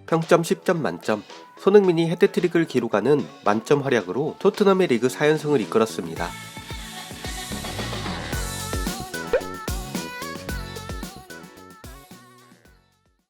평점 10점 만점. 손흥민이 헤드트릭을 기록하는 만점 활약으로 토트넘의 리그 4연승을 이끌었습니다.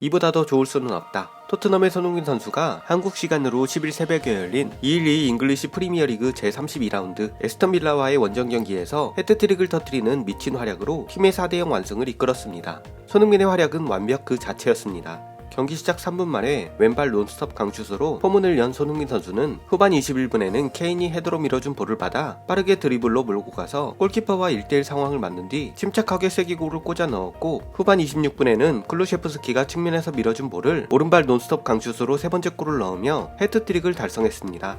이보다 더 좋을 수는 없다. 토트넘의 손흥민 선수가 한국 시간으로 10일 새벽에 열린 212 잉글리시 프리미어리그 제32라운드 에스턴 빌라와의 원정 경기에서 헤트트릭을 터뜨리는 미친 활약으로 팀의 4대0 완승을 이끌었습니다. 손흥민의 활약은 완벽 그 자체였습니다. 경기 시작 3분 만에 왼발 논스톱 강슛으로 포문을 연 손흥민 선수는 후반 21분에는 케인이 헤더로 밀어준 볼을 받아 빠르게 드리블로 몰고 가서 골키퍼와 1대1 상황을 만든 뒤 침착하게 쐐기골을 꽂아 넣었고, 후반 26분에는 클루셰프스키가 측면에서 밀어준 볼을 오른발 논스톱 강슛으로 세 번째 골을 넣으며 헤트트릭을 달성했습니다.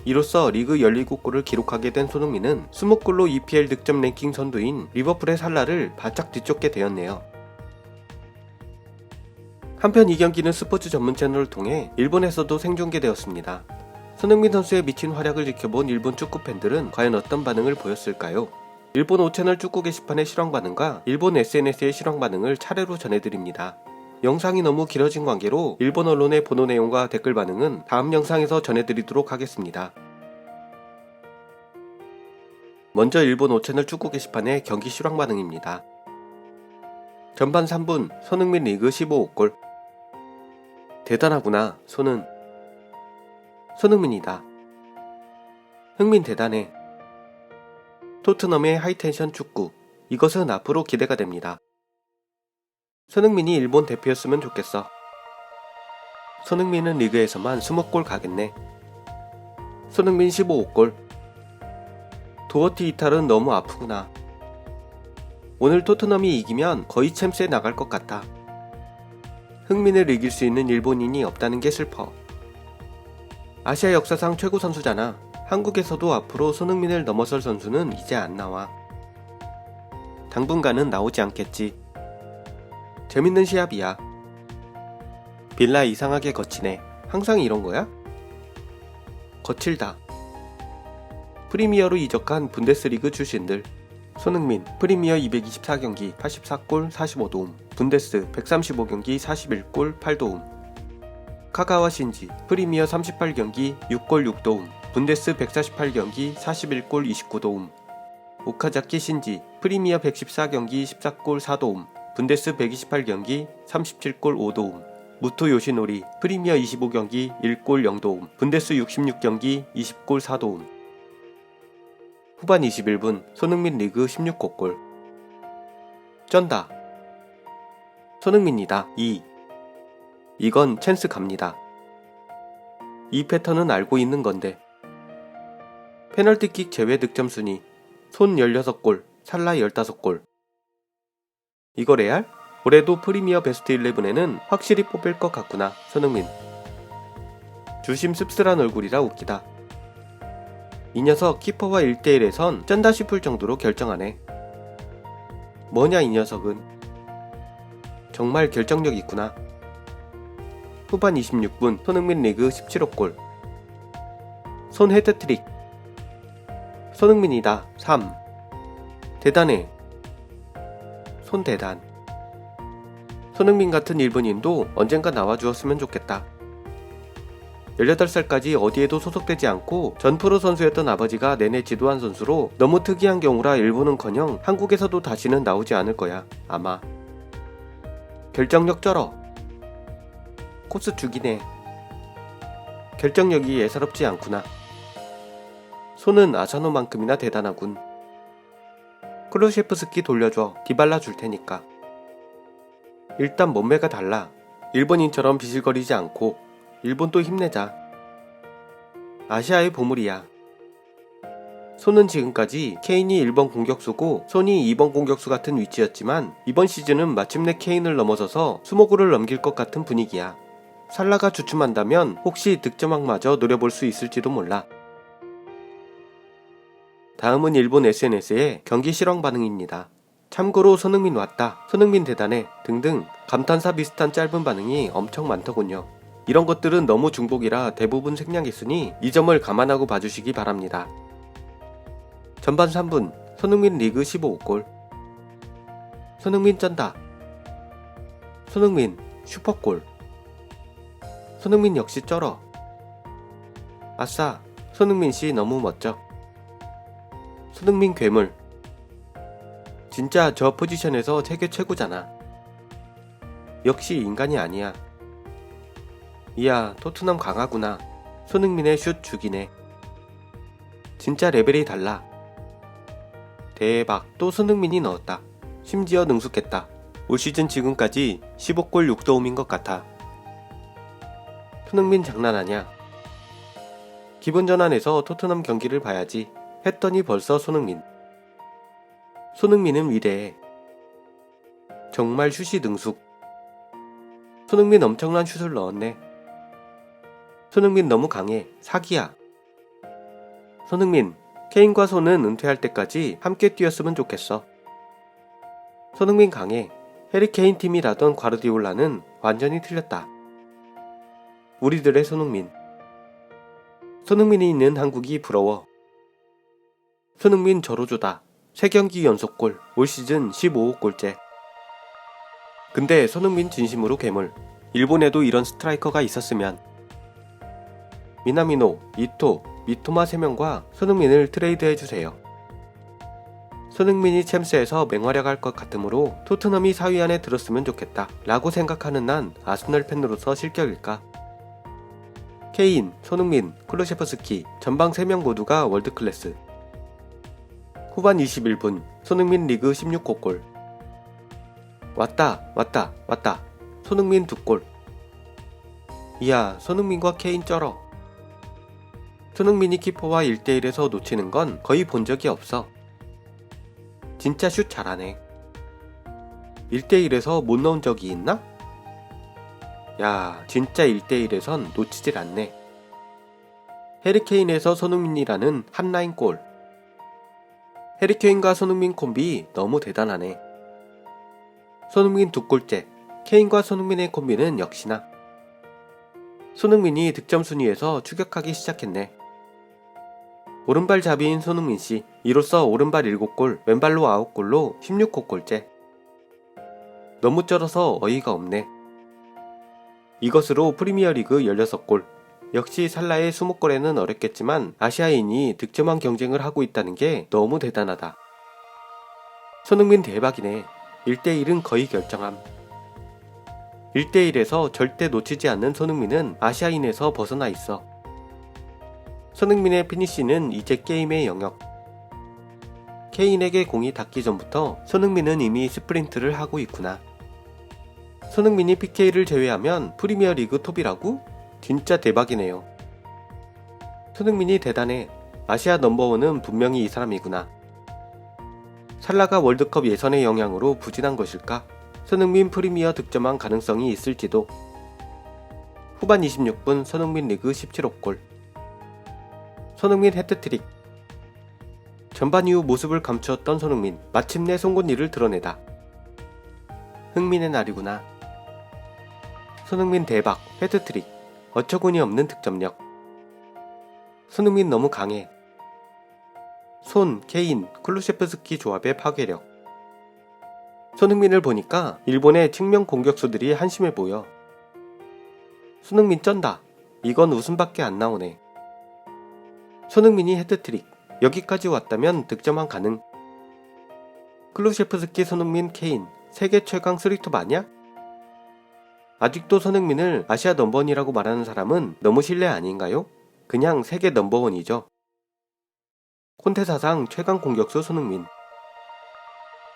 이로써 리그 17골을 기록하게 된 손흥민은 20골로 EPL 득점 랭킹 선두인 리버풀의 살라를 바짝 뒤쫓게 되었네요. 한편 이 경기는 스포츠 전문 채널을 통해 일본에서도 생중계되었습니다. 손흥민 선수의 미친 활약을 지켜본 일본 축구 팬들은 과연 어떤 반응을 보였을까요? 일본 5채널 축구 게시판의 실황 반응과 일본 SNS의 실황 반응을 차례로 전해드립니다. 영상이 너무 길어진 관계로 일본 언론의 보도 내용과 댓글 반응은 다음 영상에서 전해드리도록 하겠습니다. 먼저 일본 5채널 축구 게시판의 경기 실황 반응입니다. 전반 3분 손흥민 리그 15골. 대단하구나 손흥민이다. 흥민 대단해. 토트넘의 하이텐션 축구, 이것은 앞으로 기대가 됩니다. 손흥민이 일본 대표였으면 좋겠어. 손흥민은 리그에서만 20골 가겠네. 손흥민 15골. 도어티 이탈은 너무 아프구나. 오늘 토트넘이 이기면 거의 챔스에 나갈 것 같아. 흥민을 이길 수 있는 일본인이 없다는 게 슬퍼. 아시아 역사상 최고 선수잖아. 한국에서도 앞으로 손흥민을 넘어설 선수는 이제 안 나와. 당분간은 나오지 않겠지. 재밌는 시합이야. 빌라 이상하게 거치네. 항상 이런 거야? 거칠다. 프리미어로 이적한 분데스리그 출신들. 손흥민 프리미어 224경기 84골 45도움, 분데스 135경기 41골 8도움. 카가와 신지 프리미어 38경기 6골 6도움, 분데스 148경기 41골 29도움. 오카자키 신지 프리미어 114경기 14골 4도움, 분데스 128경기 37골 5도움. 무토 요시노리 프리미어 25경기 1골 0도움, 분데스 66경기 20골 4도움. 후반 21분 손흥민 리그 16골. 쩐다. 손흥민이다. 2. 이건 찬스 갑니다. 이 패턴은 알고 있는 건데. 페널티킥 제외 득점 순위 손 16골, 살라 15골. 이거 레알? 올해도 프리미어 베스트 11에는 확실히 뽑힐 것 같구나. 손흥민. 주심 씁쓸한 얼굴이라 웃기다. 이 녀석 키퍼와 1대1에선 쩐다 싶을 정도로 결정하네. 뭐냐 이 녀석은. 정말 결정력 있구나. 후반 26분 손흥민 리그 17골. 손 헤드트릭. 손흥민이다. 3. 대단해. 손 대단. 손흥민 같은 일본인도 언젠가 나와주었으면 좋겠다. 18살까지 어디에도 소속되지 않고 전 프로 선수였던 아버지가 내내 지도한 선수로 너무 특이한 경우라 일본은커녕 한국에서도 다시는 나오지 않을 거야. 아마. 결정력 쩔어. 코스 죽이네. 결정력이 예사롭지 않구나. 손은 아사노만큼이나 대단하군. 클루셰프스키 돌려줘. 디발라 줄 테니까. 일단 몸매가 달라. 일본인처럼 비실거리지 않고. 일본도 힘내자. 아시아의 보물이야. 손은 지금까지 케인이 1번 공격수고 손이 2번 공격수 같은 위치였지만 이번 시즌은 마침내 케인을 넘어서서 20골을 넘길 것 같은 분위기야. 살라가 주춤한다면 혹시 득점왕마저 노려볼 수 있을지도 몰라. 다음은 일본 SNS의 경기 실황 반응입니다. 참고로 손흥민 왔다, 손흥민 대단해 등등 감탄사 비슷한 짧은 반응이 엄청 많더군요. 이런 것들은 너무 중복이라 대부분 생략했으니 이 점을 감안하고 봐주시기 바랍니다. 전반 3분 손흥민 리그 15골. 손흥민 쩐다. 손흥민 슈퍼골. 손흥민 역시 쩔어. 아싸, 손흥민 씨 너무 멋져. 손흥민 괴물. 진짜 저 포지션에서 세계 최고잖아. 역시 인간이 아니야. 이야, 토트넘 강하구나. 손흥민의 슛 죽이네. 진짜 레벨이 달라. 대박, 또 손흥민이 넣었다. 심지어 능숙했다. 올 시즌 지금까지 15골 6도움인 것 같아. 손흥민 장난하냐? 기분 전환해서 토트넘 경기를 봐야지 했더니 벌써 손흥민. 손흥민은 위대해. 정말 슛이 능숙. 손흥민 엄청난 슛을 넣었네. 손흥민 너무 강해. 사기야. 손흥민, 케인과 손은 은퇴할 때까지 함께 뛰었으면 좋겠어. 손흥민 강해. 해리 케인 팀이라던 과르디올라는 완전히 틀렸다. 우리들의 손흥민. 손흥민이 있는 한국이 부러워. 손흥민 저로조다. 3경기 연속골. 올 시즌 15호 골째. 근데 손흥민 진심으로 괴물. 일본에도 이런 스트라이커가 있었으면. 미나미노, 이토, 미토마 3명과 손흥민을 트레이드해주세요. 손흥민이 챔스에서 맹활약할 것 같으므로 토트넘이 4위 안에 들었으면 좋겠다 라고 생각하는 난 아스널 팬으로서 실격일까? 케인, 손흥민, 클루셰프스키 전방 3명 모두가 월드클래스. 후반 21분 손흥민 리그 16호 골. 왔다. 손흥민 2골. 이야, 손흥민과 케인 쩔어. 손흥민이 키퍼와 1대1에서 놓치는 건 거의 본 적이 없어. 진짜 슛 잘하네. 1대1에서 못 넣은 적이 있나? 야, 진짜 1대1에선 놓치질 않네. 해리케인에서 손흥민이라는 한라인 골. 해리케인과 손흥민 콤비 너무 대단하네. 손흥민 2골째. 케인과 손흥민의 콤비는 역시나. 손흥민이 득점 순위에서 추격하기 시작했네. 오른발 잡이인 손흥민씨, 이로써 오른발 7골, 왼발로 9골로 16호 골째. 너무 쩔어서 어이가 없네. 이것으로 프리미어리그 16골. 역시 살라의 20골에는 어렵겠지만 아시아인이 득점왕 경쟁을 하고 있다는 게 너무 대단하다. 손흥민 대박이네. 1대1은 거의 결정함. 1대1에서 절대 놓치지 않는 손흥민은 아시아인에서 벗어나 있어. 손흥민의 피니쉬는 이제 게임의 영역. 케인에게 공이 닿기 전부터 손흥민은 이미 스프린트를 하고 있구나. 손흥민이 PK를 제외하면 프리미어리그 톱이라고? 진짜 대박이네요. 손흥민이 대단해. 아시아 넘버원은 분명히 이 사람이구나. 살라가 월드컵 예선의 영향으로 부진한 것일까? 손흥민 프리미어 득점왕 가능성이 있을지도. 후반 26분 손흥민 리그 17호 골. 손흥민 해트트릭. 전반 이후 모습을 감추었던 손흥민, 마침내 송곳니를 드러내다. 흥민의 날이구나. 손흥민 대박, 해트트릭. 어처구니 없는 득점력. 손흥민 너무 강해. 손, 케인, 클루셰프스키 조합의 파괴력. 손흥민을 보니까 일본의 측면 공격수들이 한심해 보여. 손흥민 쩐다. 이건 웃음밖에 안 나오네. 손흥민이 헤드트릭. 여기까지 왔다면 득점왕 가능. 클루셰프스키, 손흥민, 케인. 세계 최강 3톱 아냐? 아직도 손흥민을 아시아 넘버원이라고 말하는 사람은 너무 실례 아닌가요? 그냥 세계 넘버원이죠. 콘테 사상 최강 공격수 손흥민.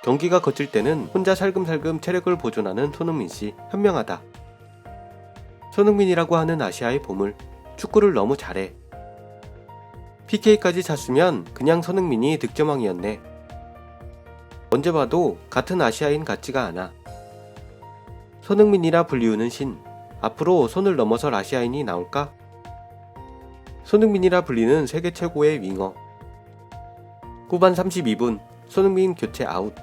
경기가 거칠 때는 혼자 살금살금 체력을 보존하는 손흥민씨 현명하다. 손흥민이라고 하는 아시아의 보물. 축구를 너무 잘해. PK까지 찼으면 그냥 손흥민이 득점왕이었네. 언제 봐도 같은 아시아인 같지가 않아. 손흥민이라 불리우는 신. 앞으로 손을 넘어설 아시아인이 나올까? 손흥민이라 불리는 세계 최고의 윙어. 후반 32분 손흥민 교체 아웃.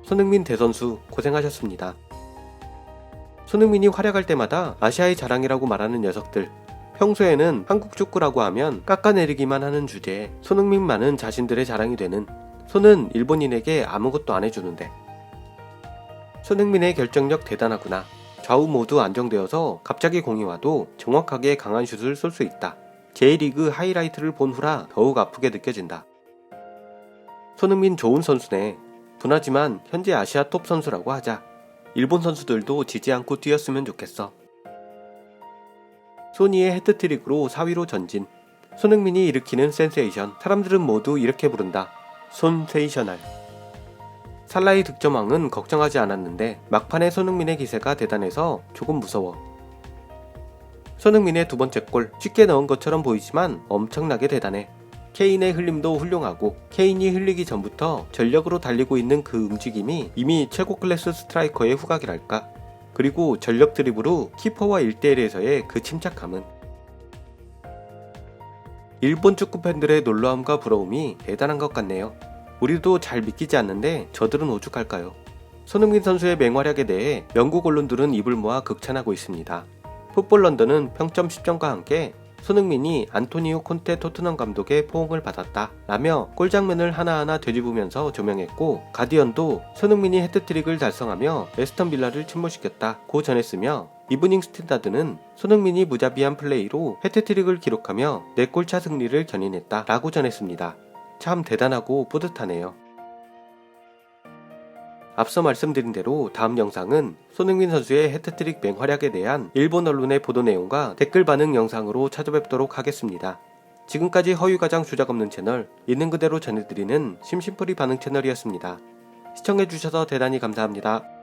손흥민 대선수 고생하셨습니다. 손흥민이 활약할 때마다 아시아의 자랑이라고 말하는 녀석들. 평소에는 한국 축구라고 하면 깎아내리기만 하는 주제에 손흥민만은 자신들의 자랑이 되는. 손은 일본인에게 아무것도 안 해주는데. 손흥민의 결정력 대단하구나. 좌우 모두 안정되어서 갑자기 공이 와도 정확하게 강한 슛을 쏠 수 있다. J리그 하이라이트를 본 후라 더욱 아프게 느껴진다. 손흥민 좋은 선수네. 분하지만 현재 아시아 톱 선수라고 하자. 일본 선수들도 지지 않고 뛰었으면 좋겠어. 소니의 헤트트릭으로 4위로 전진. 손흥민이 일으키는 센세이션. 사람들은 모두 이렇게 부른다. 손세이셔널. 살라의 득점왕은 걱정하지 않았는데 막판에 손흥민의 기세가 대단해서 조금 무서워. 손흥민의 두 번째 골, 쉽게 넣은 것처럼 보이지만 엄청나게 대단해. 케인의 흘림도 훌륭하고 케인이 흘리기 전부터 전력으로 달리고 있는 그 움직임이 이미 최고 클래스 스트라이커의 후각이랄까. 그리고 전력 드리블로 키퍼와 1대1에서의 그 침착함은. 일본 축구 팬들의 놀라움과 부러움이 대단한 것 같네요. 우리도 잘 믿기지 않는데 저들은 오죽할까요? 손흥민 선수의 맹활약에 대해 영국 언론들은 입을 모아 극찬하고 있습니다. 풋볼 런던은 평점 10점과 함께 손흥민이 안토니오 콘테 토트넘 감독의 포옹을 받았다 라며 골 장면을 하나하나 되짚으면서 조명했고, 가디언도 손흥민이 헤트트릭을 달성하며 에스턴 빌라를 침몰시켰다고 전했으며, 이브닝 스탠다드는 손흥민이 무자비한 플레이로 헤트트릭을 기록하며 4골차 승리를 견인했다 라고 전했습니다. 참 대단하고 뿌듯하네요. 앞서 말씀드린 대로 다음 영상은 손흥민 선수의 헤트트릭 맹활약에 대한 일본 언론의 보도 내용과 댓글 반응 영상으로 찾아뵙도록 하겠습니다. 지금까지 허위과장 주작없는 채널, 있는 그대로 전해드리는 심심풀이 반응 채널이었습니다. 시청해주셔서 대단히 감사합니다.